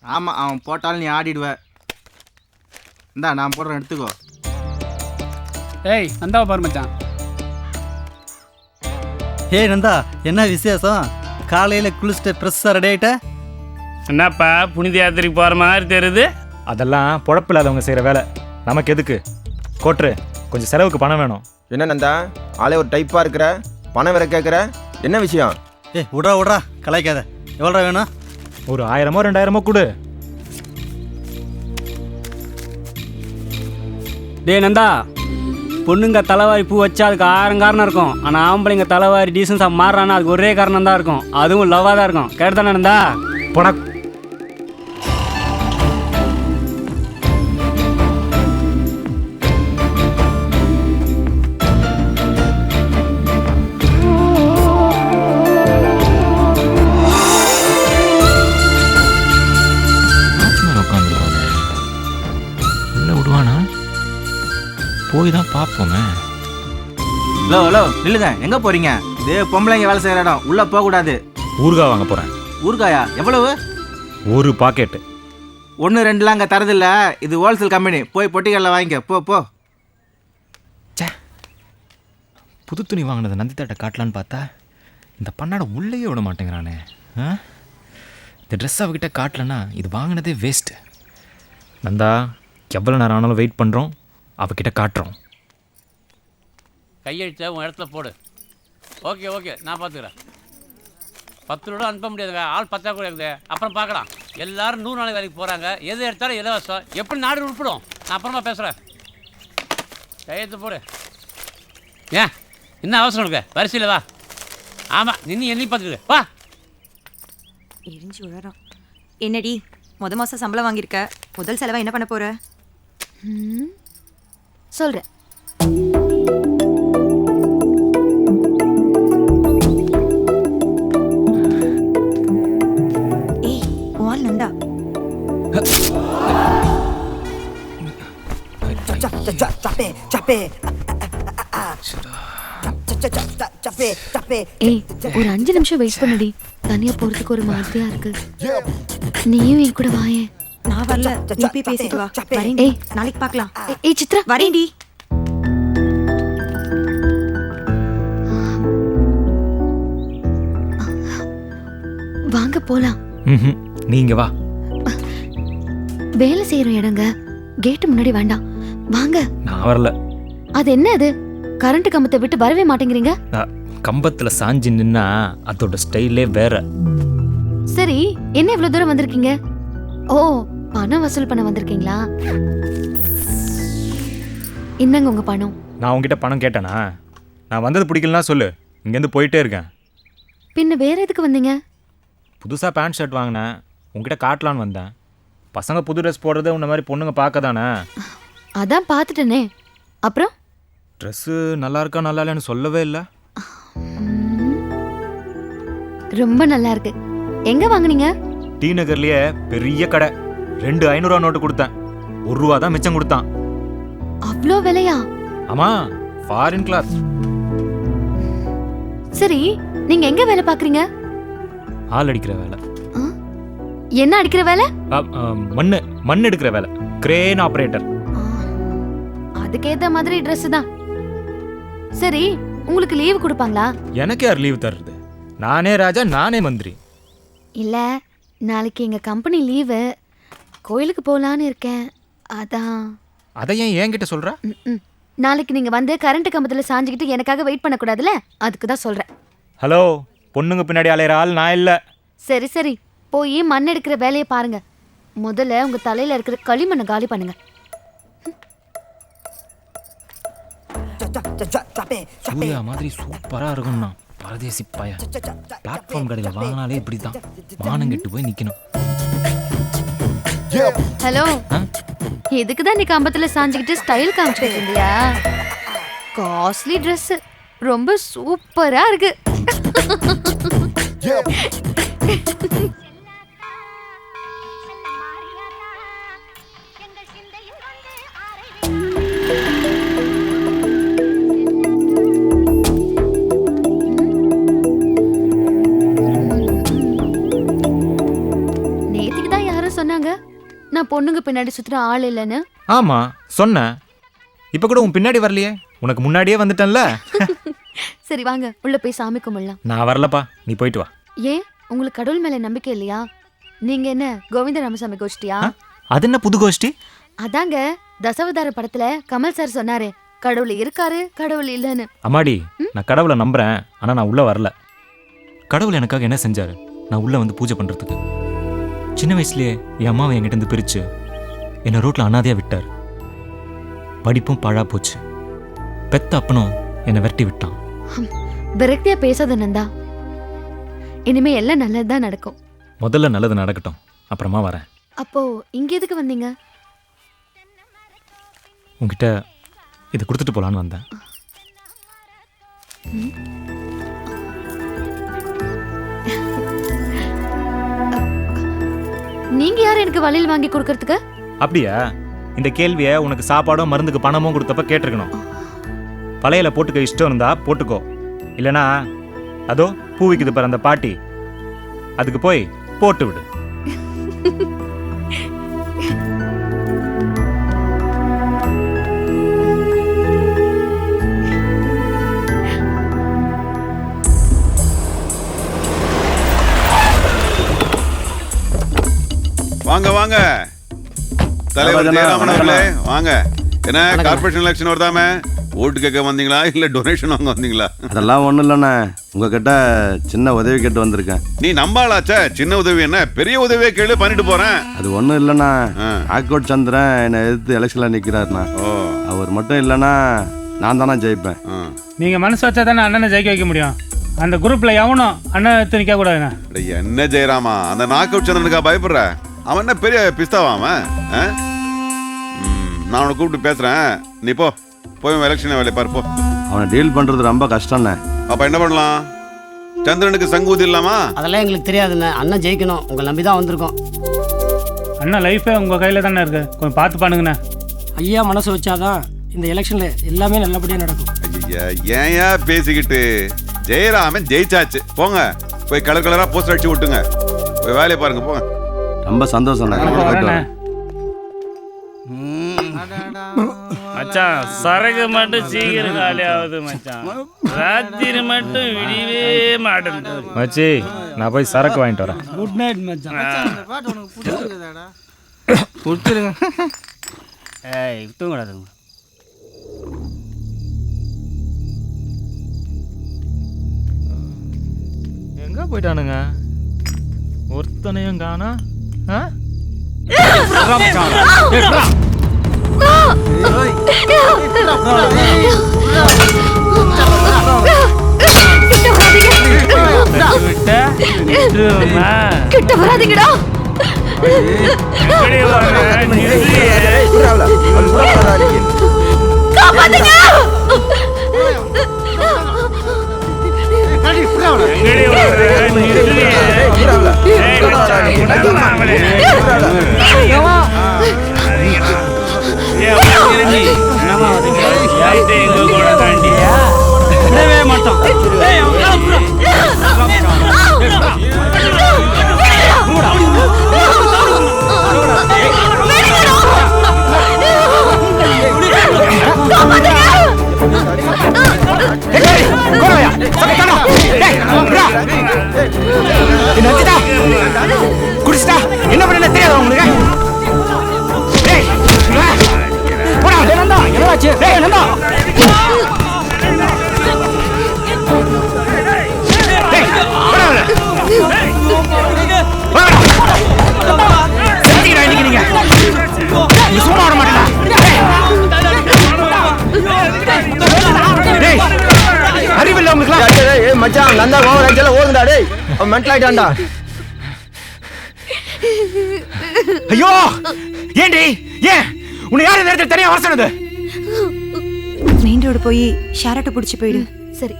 ஆமாம், அவன் போட்டாலும் நீ ஆடிடுவ. இந்தா நான் போடுறேன், எடுத்துக்கோ. ஏய் நந்தாவை பாரு மச்சான். ஏய் நந்தா, என்ன விசேஷம்? காலையில் குளிச்சுட்டு ஃப்ரெஷ்ஷாக ரெடி ஆகிட்ட? என்னப்பா புனித யாத்திரைக்கு போகிற மாதிரி தெரியுது? அதெல்லாம் பொழப்பில்லாதவங்க செய்கிற வேலை. நமக்கு எதுக்கு? கோட்ரு, கொஞ்சம் செலவுக்கு பணம் வேணும். என்ன நந்தா, ஆளே ஒரு டைப்பாக இருக்கிற, பணம் வேற கேட்குற, என்ன விஷயம்? ஏய் விட்றா கலாய்க்காத. எவ்வளோ வேணும்? ஒரு 1000 2000 கொடு. டே நந்தா, பொண்ணுங்க தலைவாரி பூ வச்சா அதுக்கு 1000 காரணம் இருக்கும். ஆனால் ஆம்பளைங்க தலைவாரி டீசன்ஸாக மாறுறான்னா அதுக்கு ஒரே காரணம் தான் இருக்கும். அதுவும் லவ்வாக தான் இருக்கும். கேட்டுதானே நந்தா? போனா விடுவானா? போய் தான் பார்ப்போமே. ஹலோ நில்லுங்க, எங்கே போகிறீங்க? இது பொம்பளைங்க வேலை செய்கிற இடம், உள்ளே போகக்கூடாது. ஊறுகாய் வாங்க போகிறேன். ஊறுகாயா? எவ்வளவு? ஒரு பாக்கெட்டு. 1 2லாம் அங்கே தரதில்ல, இது ஹோல்சேல் கம்பெனி. போய் பொட்டிகளில் வாங்கிக்க, போ. புது துணி வாங்கினதை நந்தித்தாட்ட காட்டலான்னு பார்த்தா இந்த பண்ணாட உள்ளேயே விட மாட்டேங்கிறானே. இந்த ட்ரெஸ் அவகிட்ட காட்டலன்னா இது வாங்கினதே வேஸ்ட்டு. நந்தா, எவ்வளோ நேரம் ஆனாலும் வெயிட் பண்ணுறோம், அவகிட்ட காட்டுறோம். கையெழுத்த உன் இடத்துல போடு. ஓகே நான் பார்த்துக்கிறேன். 10 ரூபா அனுப்ப முடியாதுங்க, ஆள் 10 கூட இருக்குது. அப்புறம் பார்க்கலாம். எல்லாரும் 100 நாளைக்கு வேலைக்கு போகிறாங்க. எது எடுத்தாலும் இலவசம். எப்படி நாடு உருப்பிடும்? நான் அப்புறமா பேசுகிறேன். கையெழுத்து போடு. ஏன் என்ன அவசரம் இருக்கு? வரிசையில் வா. ஆமாம், நின்று எண்ணி பார்த்துக்கிட்டு வா. எரிஞ்சு விழறான். என்னடி முத மாதம் சம்பளம் வாங்கியிருக்க, முதல் செலவை என்ன பண்ண போற? சொல்கிறேன். ஏய் வால் நந்தா. ஏய் ஒரு 5 நிமிஷம் வெயிட் பண்ணுடி. தனியா போறதுக்கு ஒரு மாதிரியா இருக்கு. நீயும் என் கூட வாயே. நான் வரல, நீ போய் பேசிட்டு வா. வரேன். ஏய் நாளைக்கு பார்க்கலாம். ஏய் சித்ரா வரேன்டி. வாங்க போலாம். நீங்க வா. வேலை செய்யற இடங்க, கேட்டு முன்னாடி வேண்டாம். வாங்க. நான் வரல. அது என்ன அது? கரண்ட் கம்பத்தை விட்டு வரவே மாட்டேங்கிறீங்க. கம்பத்தில் சாஞ்சி நின்னா அதோட ஸ்டைலே வேற. சரி, என்ன இவ்வளவு தூரம் வந்திருக்கீங்க? ஓ, பணம் வசூல் பண்ண வந்திருக்கீங்களா? என்னங்க உங்க பணம்? நான் உங்ககிட்ட பணம் கேட்டேனா? நான் வந்தது பிடிக்கலனா சொல்லு, இங்கேருந்து போயிட்டே இருக்கேன். பின்ன வேற எதுக்கு வந்தீங்க? புதுசாக பேண்ட் ஷர்ட் வாங்கினேன், உங்ககிட்ட காட்டலான்னு வந்தேன். பசங்க புது ட்ரெஸ் போடுறது உன்ன மாதிரி பொண்ணுங்க பார்க்க தானே. அதான் பார்த்துட்டேனே. அப்புறம் ட்ரெஸ்ஸு நல்லா இருக்கா நல்லா இல்லைன்னு சொல்லவே இல்லை. ரொம்ப நல்லா இருக்கு. எங்க வாங்குனீங்க? டி நகர்லயே பெரிய கடை. 2 500 நோட்டு கொடுத்தேன், 1 ரூபா தான் மிச்சம் கொடுத்தான். அவ்வளோ விலையா? ஆமா, ஃபாரின் கிளாஸ். சரி, நீங்க எங்க வேலை பாக்குறீங்க? ஆள் அடிக்கிற வேலை. என்ன அடிக்கிற வேலை? மண் எடுக்கிற வேலை, கிரேன் ஆபரேட்டர். அதுக்கேத்த மாதிரி ட்ரெஸ் தான். சரி, உங்களுக்கு லீவு கொடுப்பாங்களா? எனக்கு யார் லீவு தர்றது? நானே ராஜா, நானே மந்திரி. இல்ல, நாளைக்கு எங்க கம்பெனி லீவு, கோயிலுக்கு போலான்னு இருக்கேன். அதான். அதை ஏன் என்கிட்ட சொல்ற? நாளைக்கு நீங்க வந்து கரண்ட் கம்பத்துல சாஞ்சிக்கிட்டு எனக்காக வெயிட் பண்ண கூடாதுல, அதுக்கு தான் சொல்றேன். ஹலோ, பொண்ணுங்க பின்னாடி அலையிற ஆள் நான் இல்ல. சரி சரி, போய் மண் எடுக்கிற வேலையை பாருங்க. முதல்ல உங்க தலையில இருக்கிற களிமண்ணை காலி பண்ணுங்க. சூர்யா மாதிரி சூப்பரா இருக்கும்னா பரதேசி பையன். பிளாட்ஃபார்ம் கடையில் வாங்கினாலே இப்படிதான் மானங்கெட்டு போய் நிக்கணும். ஹலோ, இதுக்கு தான் நீ கம்பத்துல சாஞ்சிக்கிட்டு ஸ்டைல் காமிச்சிட்டு இருந்தியா? காஸ்ட்லி Dress, ரொம்ப சூப்பரா இருக்கு. சொன்னாங்க நான் பொண்ணுங்க பின்னாடி சுத்துற ஆள் இல்லைன்னு. ஆமாம் சொன்னேன். இப்போ கூட உன் பின்னாடி வரலையே, உனக்கு முன்னாடியே வந்துட்டேன்ல. சரி வாங்க உள்ள போய் சாமி கும்பிடலாம். நான் வரலப்பா, நீ போயிட்டு வா. ஏன் உங்களுக்கு கடவுள் மேல நம்பிக்கை இல்லையா? நீங்க என்ன கோவிந்த ராமசாமி கோஷ்டியா? அது என்ன புது கோஷ்டி? அதாங்க தசவதார படத்துல கமல் சார் சொன்னாரு, கடவுள் இருக்காரு கடவுள் இல்லைன்னு. அம்மாடி, நான் கடவுளை நம்புறேன், ஆனால் நான் உள்ளே வரல. கடவுள் எனக்காக என்ன செஞ்சாரு நான் உள்ளே வந்து பூஜை பண்ணுறதுக்கு? சின்ன வயசுலேயே என் அம்மாவை என்கிட்ட இருந்து பிரித்து என்னை ரோட்டில் அனாதையாக விட்டார். படிப்பும் பாழா போச்சு. பெத்த அப்பனும் என்னை விரட்டி விட்டான். விரக்தியா பேசாத நந்தா, இனிமே எல்லாம் நல்லதுதான் நடக்கும். முதல்ல நல்லது நடக்கட்டும், அப்புறமா வரேன். அப்போ இங்க எதுக்கு வந்தீங்க? உங்ககிட்ட இதை கொடுத்துட்டு போகலான்னு வந்தேன். நீங்க யார் எனக்கு வளையல் வாங்கி கொடுக்கறதுக்கு? அப்படியா? இந்த கேள்வியை உனக்கு சாப்பாடும் மருந்துக்கு பணமும் கொடுத்தப்ப கேட்டிருக்கணும். பழையில போட்டுக்க இஷ்டம் இருந்தா போட்டுக்கோ, இல்லைனா அதோ பூ விக்குது பாரு அந்த பாட்டி, அதுக்கு போய் போட்டு விடு. வாங்க வாங்க தலைவர் ஜெயராமன் அவர்களே, வாங்க. என்ன கார்பரேஷன் எலெக்ஷன் வருதாமே, ஓட்டு கேட்க வந்தீங்களா இல்லை டொனேஷன் வாங்க வந்தீங்களா? அதெல்லாம் ஒன்றும் இல்லைண்ணே, உங்ககிட்ட சின்ன உதவி கேட்டு வந்திருக்கேன். நீ நம்பாளாச்சே, சின்ன உதவி என்ன பெரிய உதவியே கேளு, பண்ணிட்டு போறேன். அது ஒன்றும் இல்லைண்ணா, ஆக்கோட் சந்திரன் என்னை எதிர்த்து எலெக்ஷனில் நிற்கிறாருண்ணா. அவர் மட்டும் இல்லைன்னா நான் தானே ஜெயிப்பேன். நீங்கள் மனசு வச்சா தானே அண்ணனை ஜெயிக்க வைக்க முடியும். அந்த குரூப்பில் எவனும் அண்ணன் எடுத்து நிற்க கூடாதுண்ணா. என்ன ஜெயராமா, அந்த நாக் அவுட் சந்திரனுக்கா பயப்படுற? அவன் என்ன பெரிய பிஸ்தாவா அவன்? நான் அவனை கூப்பிட்டு பேசுறேன், நீ போ போய் எலெக்ஷன் வேலையை பாரு போ. அவனை டீல் பண்ணுறது ரொம்ப கஷ்டம்ண்ணே. அப்ப என்ன பண்ணலாம்? சந்திரனுக்கு சங்கூதி இல்லாமா? அதெல்லாம் எங்களுக்கு தெரியாதுண்ணே, அண்ணன் ஜெயிக்கணும், உங்களை நம்பி தான் வந்திருக்கோம். அண்ணா லைஃபே உங்கள் கையில் தானே இருக்கு, கொஞ்சம் பார்த்து பண்ணுங்கண்ணே. ஐயா மனசு வச்சாதான் இந்த எலெக்ஷனில் எல்லாமே நல்லபடியாக நடக்கும். ஐயா ஏன்யா பேசிக்கிட்டு? ஜெயராமன் ஜெயிச்சாச்சு, போங்க போய் கலர் கலரா போஸ்டர் அடிச்சு விட்டுங்க, போய் வேலையை பாருங்க போங்க. ரொம்ப சந்தோஷம். மச்சான் சரக்கு மட்டும் சீக்கிரம் காலி ஆகுது மச்சான், ராத்திரி மட்டும் விடியவே மாட்டேன் மச்சி. நான் போய் சரக்கு வாங்கிட்டு வரேன். குட் நைட் மச்சான். கொடுத்துருங்க. ஏய் தூங்கடாதுங்க. எங்க போயிட்டானுங்க? ஒருத்தனையும் காணா. கிட்ட வராதீங்கடா. குடிச்சிட்டா என்ன பண்ண தெரியாதா உங்களுக்கு? சும்மா வர மாட்டேன். அறிவில்லை உங்களுக்கு? மச்சான் நந்தா கோவம் ஓடுங்கடா, டேய் அவன் மென்டல் ஆயிட்டான்டா. ஐயோ ஏண்டி, ஏன் உன்னை யாரு நேரத்தில் தனியா வர சொன்னது? மெயின் ரோடு போய் ஷேரட்டை பிடிச்சி போயிடு. சரி,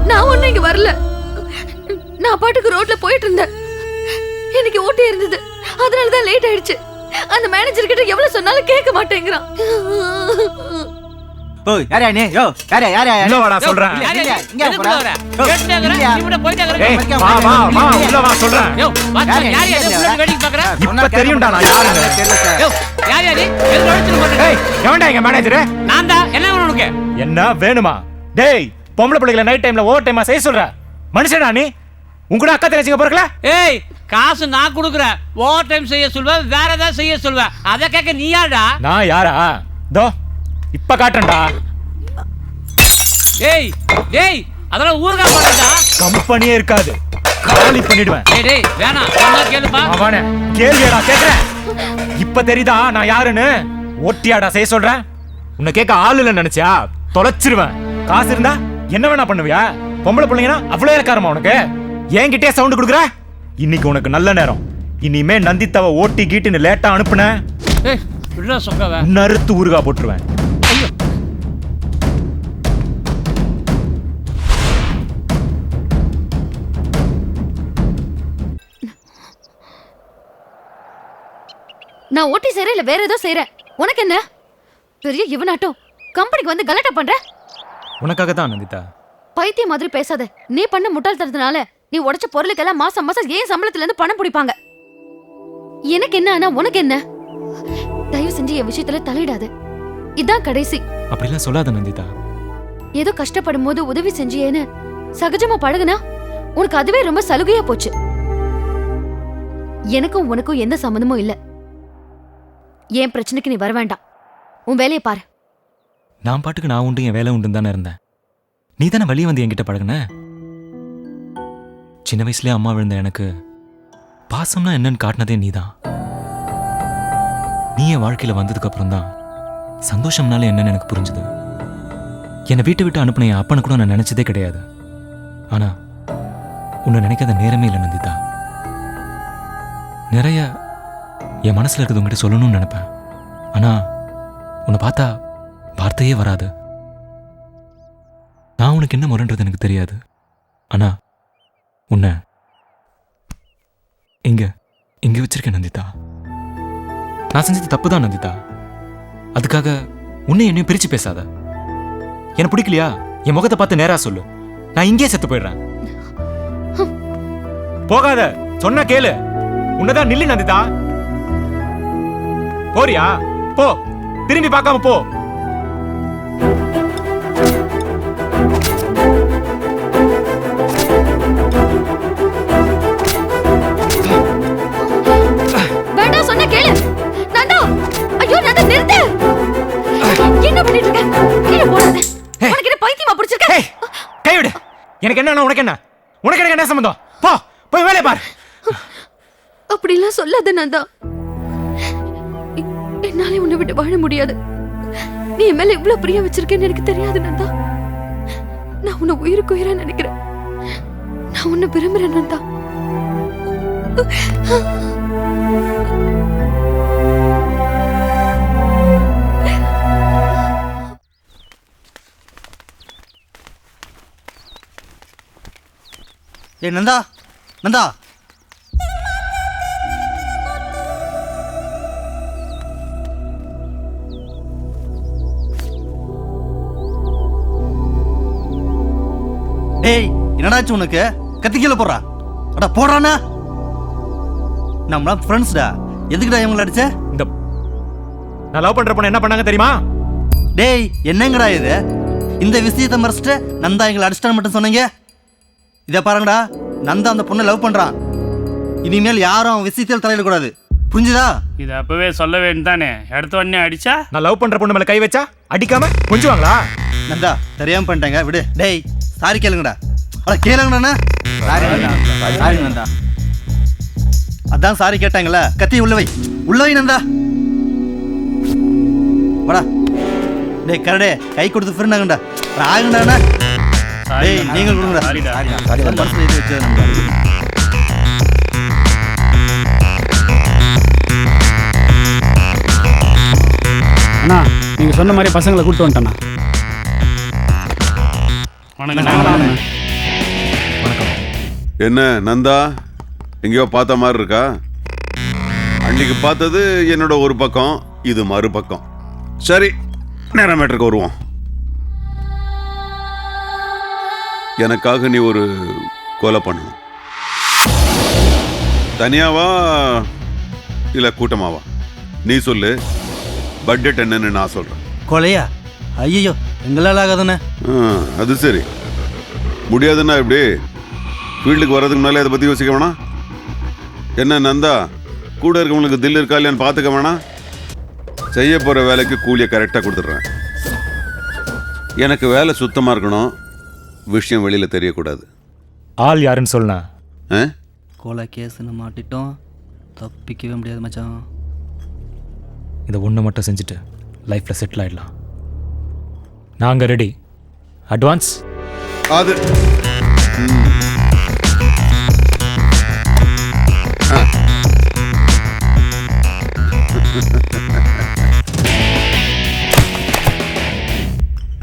நான் ஒன்னும் இங்க வரல. நான் பாட்டுக்கு ரோட்ல போயிட்டு இருந்தேன், எனக்கு ஓட்டே இருந்தது, அதனாலதான் லேட் ஆயிடுச்சு. அந்த மேனேஜர் கிட்ட எவ்வளவு சொன்னாலும் கேட்க மாட்டேங்கிறான். ஓ யாரா நீ யோ யாரா உள்ள வாடா சொல்றேன். இங்க போறா உள்ள வா சொல்றேன். இப்ப தெரியும்டா நான் யாருன்னு. எவன்டா எங்க மேனேஜர்? நான் தான். என்ன வேணும் உனக்கு? என்ன வேணுமா? டேய் பொம்பளை பிள்ளைகளை நைட் டைம்ல ஓவர் டைமா செய்ய சொல்ற மனுஷனா நீ? உங்க அக்கா தங்கச்சிங்க போறக்கல? ஏய் காசு நான் கொடுக்குறேன். ஓவர் டைம் செய்ய சொல்வேன், வேற ஏதாவது செய்ய சொல்வேன். அதை கேட்க நீ யாரா? நான் யாரா? தோ இப்ப காட்டுறேன்டா. ஏய் டேய் அதெல்லாம் ஊர்கா போறடா. கம்பெனியே இருக்காது, காலி பண்ணிடுவேன். டேய் டேய் வேணாம், சொன்னா கேளுப்பா. அவனே கேள்வியாடா கேக்குறேன். இப்ப தெரியுதா நான் யாருன்னு? ஓட்டியாடா செய்ய சொல்றேன். உன்னை கேட்க ஆள் இல்ல நினைச்சியா? தொலைச்சிருவேன். காசு இருந்தா என்ன வேணா பண்ணுவியா? பொம்பளை பிள்ளைங்கன்னா அவ்வளவு இருக்காரமா உனக்கு? என்கிட்டயே சவுண்ட் கொடுக்குற? இன்னைக்கு உனக்கு நல்ல நேரம். இனிமே நந்தித்தாவை ஓட்டி கீட்டுன்னு லேட்டா அனுப்புன நறுத்து ஊருகா போட்டுருவேன். நான் ஓட்டி செய்றேன் இல்ல வேற ஏதோ செய்றேன், உனக்கு என்ன? பெரிய இவனாட்டம் கம்பெனிக்கு வந்து கலாட்டா பண்ற. உனக்காக தான் நந்திதா. பைத்தியம் மாதிரி பேசாத. நீ பண்ண முட்டாள்தனத்தினால நீ உடைச்ச பொருளுக்கெல்லாம் மாசம் மாசம் ஏன் சம்பளத்துல இருந்து பணம் பிடிப்பாங்க. எனக்கு என்ன ஆனா உனக்கு என்ன? தயவு செஞ்சு என் விஷயத்துல தலையிடாத. இதான் கடைசி. அப்படிலாம் சொல்லாத நந்திதா. ஏதோ கஷ்டப்படும் போது உதவி செஞ்சியேன்னு சகஜமா பழகுனா உனக்கு அதுவே ரொம்ப சலுகையா போச்சு. எனக்கும் உனக்கும் எந்த சம்மந்தமும் இல்ல. என் பிரச்சனைக்கு நீ வர வேண்டாம். உன் வேலையை பாரு. நான் பாட்டுக்கு நான் உண்டு என் வேலை உண்டு தானே இருந்தேன். நீ தானே வெளியே வந்து என்கிட்ட பழகுன. சின்ன வயசுலயே அம்மா விழுந்த எனக்கு பாசம்னா என்னன்னு காட்டினதே நீதான். நீ என் வாழ்க்கையில வந்ததுக்கு அப்புறம் தான் சந்தோஷம்னால என்னன்னு எனக்கு புரிஞ்சுது. என்னை வீட்டை விட்டு அனுப்பின என் அப்பனை கூட நான் நினைச்சதே கிடையாது. ஆனா உன்னை நினைக்காத நேரமே இல்லை நந்திதா. நிறைய என் மனசுல இருக்கிறது உங்ககிட்ட சொல்லணும்னு நினைப்பேன். ஆனா உன்னை பார்த்தா வார்த்தையே வராது. நான் உனக்கு என்ன முரண்றது எனக்கு தெரியாது. ஆனா உன்னை இங்க இங்க வச்சிருக்கேன் நந்திதா. நான் செஞ்சது தப்பு தான் நந்திதா. அதுக்காக உன்னை என்னையும் பிரிச்சு பேசாத. எனக்கு பிடிக்கலையா என் முகத்தை பார்த்து நேரா சொல்லு. நான் இங்கே செத்து போயிடுறேன். போகாத, சொன்ன கேளு. உன்னதான் நில்லு நந்திதா. போறியா? போ, திரும்பி பார்க்காம போ. வேண்டாம், சொன்ன கேளு. நந்தா, ஐயோ நந்தா நிறுத்து. என்ன பண்ணிட்டு இருக்க? கீழே போடாத. உனக்கு என்ன பைத்தியமா பிடிச்சிருக்க? கை விடு. எனக்கு என்ன உனக்கு என்ன? உனக்கு எனக்கு என்ன சம்பந்தம்? போ, போய் வேலைய பாரு. அப்படிலாம் சொல்லாத நந்தா. என்னாலே உன்னை விட்டு வாழ முடியாது. நீ என் மேல இவ்வளவு பிரியம் வச்சிருக்கேன்னு எனக்கு தெரியாது நந்தா. நான் உன்னை உயிருக்கு உயிரா நினைக்கிறேன். நான் உன்னை விரும்புறேன் நந்தா. ஏ நந்தா, நந்தா, டேய் என்னடாச்சு உனக்கு? கத்தி கீழே போடுறா. அடா போடுறானா? நம்மளாம் ஃப்ரெண்ட்ஸ்டா. எதுக்குடா இவங்களை அடிச்ச? இந்த நான் லவ் பண்ற பொண்ணு என்ன பண்ணாங்க தெரியுமா? டேய் என்னங்கடா இது? இந்த விஷயத்தை மறைச்சிட்டு நந்தா எங்களை அடிச்சிட்டான்னு மட்டும் சொன்னீங்க. இதை பாருங்கடா, நந்தா அந்த பொண்ணை லவ் பண்றான். இனிமேல் யாரும் அவன் விஷயத்தில் தலையிடக்கூடாது, புரிஞ்சுதா? இது அப்பவே சொல்ல வேண்டியதானே. எடுத்த உடனே அடிச்சா? நான் லவ் பண்ற பொண்ணு மேல கை வச்சா அடிக்காம கொஞ்சுவாங்களா? நந்தா தெரியாம பண்ணிட்டாங்க, விடு. டேய் சாரி கேளுங்கடா. அட கேளுங்கண்ணா. சாரி நந்தா. அதான் சாரி கேட்டாங்களா? கத்தி உள்ள வை, உள்ள வை நந்தா. வாடா. டேய் கரடே கை கொடுத்து ஃப்ரெண்டாங்கடா. ஆகுங்கடா. டேய் நீங்கள் கொடுங்கடா. சாரி பர்ஸ்ல இது வச்சு நந்தா. அண்ணா நீங்க சொன்ன மாதிரி பசங்களை கூப்பிட்டு வந்துட்டேண்ணா. வணக்கம். என்ன நந்தா, எங்கேயோ பார்த்த மாதிரி இருக்கா? அன்னைக்கு பார்த்தது என்னோட ஒரு பக்கம், இது மறுபக்கம். சரி நேரம் மேட்டருக்கு வருவோம். எனக்காக நீ ஒரு கொலை பண்ணணும். தனியாவா இல்லை கூட்டமாவா? நீ சொல்லு. பட்ஜெட் என்னன்னு நான் சொல்கிறேன். கொலையா? ஐயோ, எங்களால் ஆகாதுண்ணே. அது சரி. முடியாதுன்னா எப்படி? ஃபீல்டுக்கு வர்றதுக்கு முன்னாலே அதை பற்றி யோசிக்க வேணாம்? என்ன நந்தா, கூட இருக்கவங்களுக்கு தில் இருக்கா இல்லையான்னு பார்த்துக்க வேணாம்? செய்ய போகிற வேலைக்கு கூலியை கரெக்டாக கொடுத்துட்றேன். எனக்கு வேலை சுத்தமாக இருக்கணும், விஷயம் வெளியில் தெரியக்கூடாது. ஆள் யாருன்னு சொல்லுண்ணா. கொலை கேஸ்ன்னு மாட்டிட்டோம், தப்பிக்கவே முடியாது மச்சான். இதை ஒன்று மட்டும் செஞ்சுட்டு லைஃப்பில் செட்டில் ஆகிடலாம். நாங்கள் ரெடி. அட்வான்ஸ் அது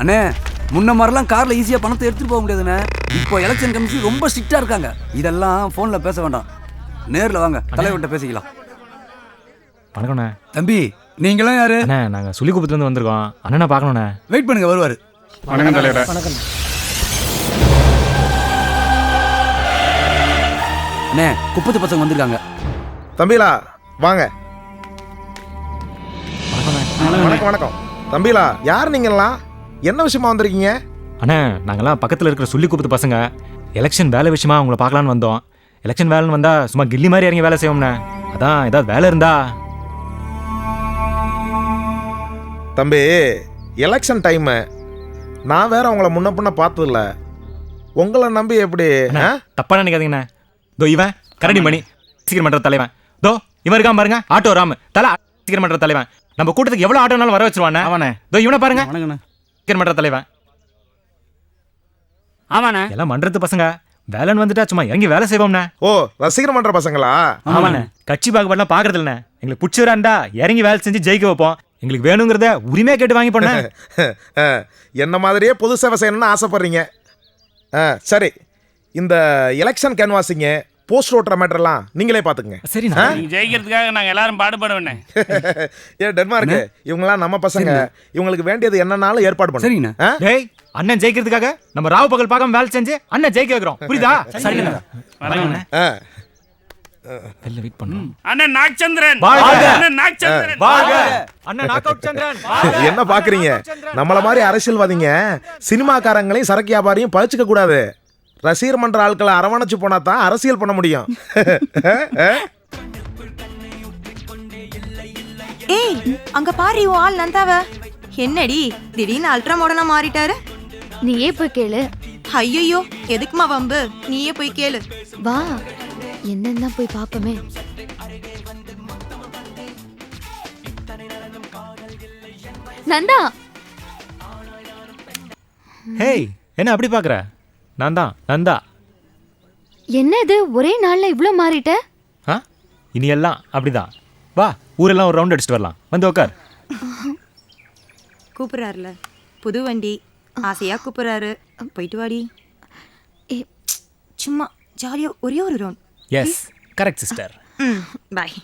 அண்ணே, முன்ன மாதிரிலாம் காரில் ஈஸியாக பணத்தை எடுத்துகிட்டு போக முடியாதுண்ணே. இப்போ எலெக்ஷன் கமிஷன் ரொம்ப ஸ்ட்ரிக்டாக இருக்காங்க. இதெல்லாம் ஃபோனில் பேச வேண்டாம், நேரில் வாங்க, தலைவர்கிட்ட பேசிக்கலாம். வணக்கண்ணே. தம்பி, நீங்களும் யாரு? அண்ணே, நாங்கள் சுள்ளிக்குப்பத்துலேருந்து வந்திருக்கோம். அண்ணா பார்க்கணுண்ணே. வெயிட் பண்ணுங்க, வருவார். வணக்கம் தலைவர். வணக்கம். அண்ணே, குப்பத்து பசங்க வந்திருக்காங்க. தம்பிலா வாங்க. வணக்கம் வணக்கம். தம்பிலா, யார் நீங்களாம்? என்ன விஷயமா வந்திருக்கீங்க? அண்ணே, நாங்கள்லாம் பக்கத்தில் இருக்கிற சுள்ளிக்குப்பத்து பசங்க. எலெக்ஷன் வேலை விஷயமா உங்களை பார்க்கலான்னு வந்தோம். எலெக்ஷன் வேலைன்னு வந்தால் சும்மா கில்லி மாதிரி இறங்கி வேலை செய்வோம்ண்ணே. அதான் ஏதாவது வேலை இருந்தா. தம்பி, எலெக்ஷன் டைமு, நான் வேற உங்களை முன்ன பின்ன பார்த்ததில்ல. உங்களை நம்பி எப்படி? தப்பா நினைக்காதீங்கண்ணே. தோ இவன் கரடி மணி, சீக்கிரம் பண்ணுற தலைவன். தோ இவன் இருக்கான் பாருங்க, ஆட்டோ ராமு, தலை சீக்கிரம் பண்ணுற தலைவன். நம்ம கூட்டத்துக்கு எவ்வளோ ஆட்டோனாலும் வர வச்சிருவானே. அவனே தோ இவனை பாருங்க, வணக்கண்ணே. சீக்கிரம் பண்ணுற தலைவன். ஆமாண்ணே. எல்லாம் மன்றத்து பசங்க. வேலைன்னு வந்துட்டா சும்மா இறங்கி வேலை செய்வோம்ண்ணே. ஓ, ரசிகர் மன்ற பசங்களா? ஆமாண்ணே. கட்சி பாகுபாடுலாம் பார்க்கறது இல்லைண்ணே. எங்களுக்கு பிடிச்சவராண்டா இறங்கி வேலை செஞ்சு ஜெயிக்க வைப்போம். எங்களுக்கு வேணுங்கிறத உரிமையா கேட்டு வாங்கி போனேன். என்ன மாதிரியே பொது சேவை செய்யணும்னு ஆசைப்படுறீங்க. சரி, இந்த எலெக்ஷன் கேன்வாசிங்க, போஸ்ட் ஓட்டுற மேட்டர்லாம் நீங்களே பார்த்துக்குங்க. சரி, ஜெயிக்கிறதுக்காக நாங்கள் எல்லாரும் பாடுபடுவேன். ஏன் டென்மார்க்கு, இவங்களாம் நம்ம பசங்க. இவங்களுக்கு வேண்டியது என்னன்னாலும் ஏற்பாடு பண்ணுங்க. சரிங்கண்ணா. டேய், அண்ணன் ஜெயிக்கிறதுக்காக நம்ம ராவு பகல் பார்க்காம வேலை செஞ்சு அண்ணன் ஜெயிக்க வைக்கிறோம். புரியுதா? சரிண்ணே. வெளில வெயிட் பண்ணுவோம். அண்ணன் நாகச்சந்திரன் வாழ்க. அண்ணன் நாகச்சந்திரன் வாழ்க. அண்ணன் நாக் அவுட் சந்திரன். என்ன பாக்குறீங்க? நம்மள மாதிரி அரசியல்வாதிங்க சினிமாக்காரங்களையும் சரக்கு வியாபாரியும் பழிச்சுக்க கூடாது. ரசிகர் மன்ற ஆட்களை அரவணைச்சு போனா தான் அரசியல் பண்ண முடியும். ஏய், அங்க பாரு உன் ஆள் நந்தாவ. என்னடி திடீர்னு அல்ட்ரா மாடர்னா மாறிட்டாரு? நீயே போய் கேளு. ஐயோ, எதுக்குமா வம்பு? நீயே போய் கேளு. வா, என்னன்னு போய் பாப்போமே. நந்தா, ஹேய், என்ன அப்படி பார்க்குற? நான் தான் நந்தா. என்ன இது ஒரே நாள்ல இவ்ளோ மாறிட்ட? இனி எல்லாம் அப்படிதான். வா, ஊரெல்லாம் ஒரு ரவுண்ட் அடிச்சுட்டு வரலாம். வந்து உட்கார். கூப்பிடுறாருல, புது வண்டி, ஆசையா கூப்பிடுறாரு. போயிட்டு வாடி. சும்மா ஜாலியா ஒரே ஒரு ரவுண்ட். Yes, correct sister. பாய்.